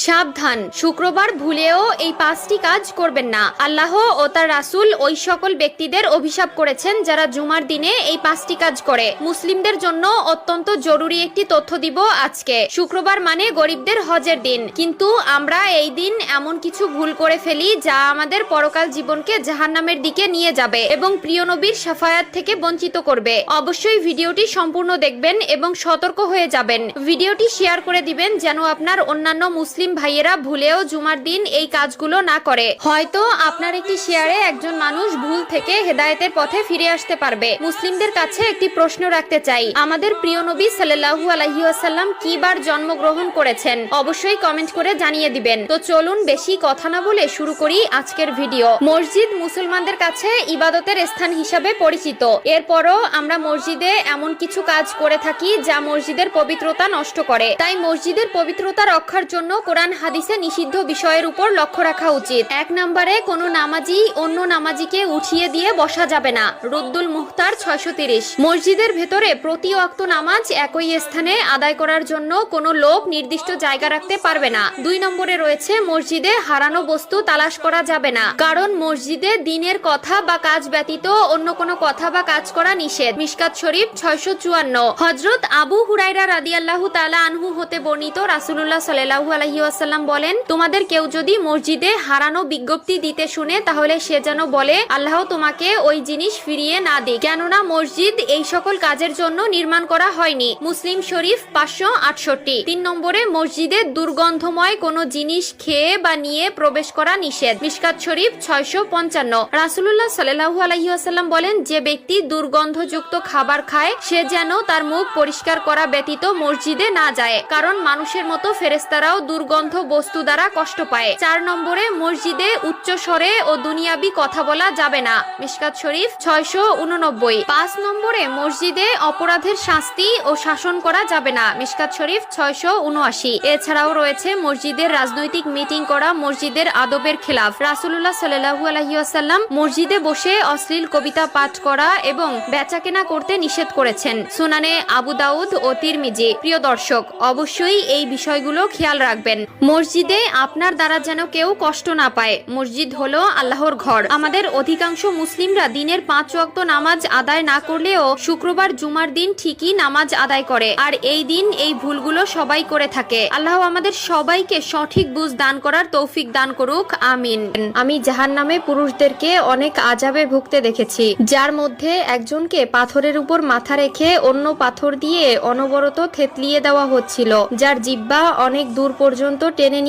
সাবধান, শুক্রবার ভুলেও এই 5টি কাজ করবেন না। আল্লাহ ও তার রাসূল ওই সকল ব্যক্তিদের অভিশাপ করেছেন যারা জুমার দিনে এই 5টি কাজ করে। মুসলিমদের জন্য অত্যন্ত জরুরি একটি তথ্য দিব আজকে। শুক্রবার মানে গরিবদের হজের দিন, কিন্তু আমরা এই দিন এমন কিছু ভুল করে ফেলি যা আমাদের পরকাল জীবনকে জাহান্নামের দিকে নিয়ে যাবে এবং প্রিয় নবীর শাফায়াত থেকে বঞ্চিত করবে। অবশ্যই ভিডিওটি সম্পূর্ণ দেখবেন এবং সতর্ক হয়ে যাবেন। ভিডিওটি শেয়ার করে দিবেন যেন আপনার অন্যান্য মুসলিম ভাইয়েরা ভুলেও জুমার দিন এই কাজগুলো না করে। হয়তো আপনার একটি শেয়ারে একজন মানুষ ভুল থেকে হেদায়েতের পথে ফিরে আসতে পারবে। মুসলিমদের কাছে একটি প্রশ্ন রাখতে চাই, আমাদের প্রিয় নবী সাল্লাল্লাহু আলাইহি ওয়াসাল্লাম কি বার জন্মগ্রহণ করেছেন? অবশ্যই কমেন্ট করে জানিয়ে দিবেন। তো চলুন বেশি কথা না বলে শুরু করি আজকের ভিডিও। মসজিদ মুসলমানদের কাছে ইবাদতের স্থান হিসাবে পরিচিত। এরপরও আমরা মসজিদে এমন কিছু কাজ করে থাকি যা মসজিদের পবিত্রতা নষ্ট করে। তাই মসজিদের পবিত্রতা রক্ষার জন্য কোরআন হাদিসে নিষিদ্ধ বিষয়ের উপর লক্ষ্য রাখা উচিত। 1 নম্বরে কোনো নামাজি অন্য নামাজিকে উঠিয়ে দিয়ে বসা যাবে না। রুদ্দুল মুখতার 630। মসজিদের ভেতরে প্রতি ওয়াক্ত নামাজ একই স্থানে আদায় করার জন্য কোনো লোক নির্দিষ্ট জায়গা রাখতে পারবে না। 2 নম্বরে রয়েছে মসজিদে হারানো বস্তু তালাশ করা যাবে না, কারণ মসজিদে দিনের কথা বা কাজ ব্যতীত অন্য কোনো কথা বা কাজ করা নিষেধ। মিশকাত শরীফ 654। হযরত আবু হুরায়রা রাদিয়াল্লাহু তাআলা আনহু হতে বর্ণিত, রাসূলুল্লাহ সাল্লাল্লাহু আলাইহি ওয়াসাল্লাম বলেন, তোমাদের কেউ যদি মসজিদে হারানো বিজ্ঞপ্তি দিতে শুনে তাহলে সে যেন বলে, আল্লাহ তোমাকে ওই জিনিস ফিরিয়ে না দিক, কেননা মসজিদ এই সকল কাজের জন্য নির্মাণ করা হয়নি। মুসলিম শরীফ 568। 3 নম্বরে মসজিদে দুর্গন্ধময় কোনো জিনিস খেয়ে বা নিয়ে প্রবেশ করা নিষেধ। মিশকাত শরীফ 655। রাসূলুল্লাহ সাল্লাল্লাহু আলাইহি ওয়াসাল্লাম বলেন, যে ব্যক্তি দুর্গন্ধযুক্ত খাবার খায় সে যেন তার মুখ পরিষ্কার করা ব্যতীত মসজিদে না যায়, কারণ মানুষের মতো ফেরেশতারাও দুর্গন্ধ বস্তু দ্বারা কষ্ট পায়। 4 নম্বরে মসজিদে উচ্চ স্বরে ও দুনিয়াবি কথা বলা যাবে না। মিশকাত শরীফ 689। 5 নম্বরে মসজিদে অপরাধের শাস্তি ও শাসন করা যাবে না। মিশকাত শরীফ 679। এছাড়াও রয়েছে মসজিদের রাজনৈতিক মিটিং করা মসজিদের আদবের খেলাফ। রাসূলুল্লাহ সাল্লাল্লাহু আলাইহি ওয়াসাল্লাম মসজিদে বসে অশ্লীল কবিতা পাঠ করা এবং বেচাকেনা করতে নিষেধ করেছেন। সুনানে আবু দাউদ ও তিরমিজি। প্রিয় দর্শক, অবশ্যই এই বিষয়গুলো খেয়াল রাখবেন। মসজিদে আপনার দ্বারা যেন কেউ কষ্ট না পায়। মসজিদ হলো আল্লাহর ঘর। আমাদের অধিকাংশ মুসলিমরা দিনের 5 ওয়াক্ত নামাজ আদায় না করলেও শুক্রবার জুমার দিন ঠিকই নামাজ আদায় করে, আর এই দিন এই ভুলগুলো সবাই করে থাকে। আল্লাহ আমাদের সবাইকে সঠিক বুঝ দান করার তৌফিক দান করুক, আমিন। আমি জাহান্নামে পুরুষদেরকে অনেক আযাবে ভুগতে দেখেছি, যার মধ্যে একজনকে পাথরের উপর মাথা রেখে অন্য পাথর দিয়ে অনবরত থেতলিয়ে দেওয়া হচ্ছিল, যার জিহ্বা অনেক দূর পর্যন্ত টেনে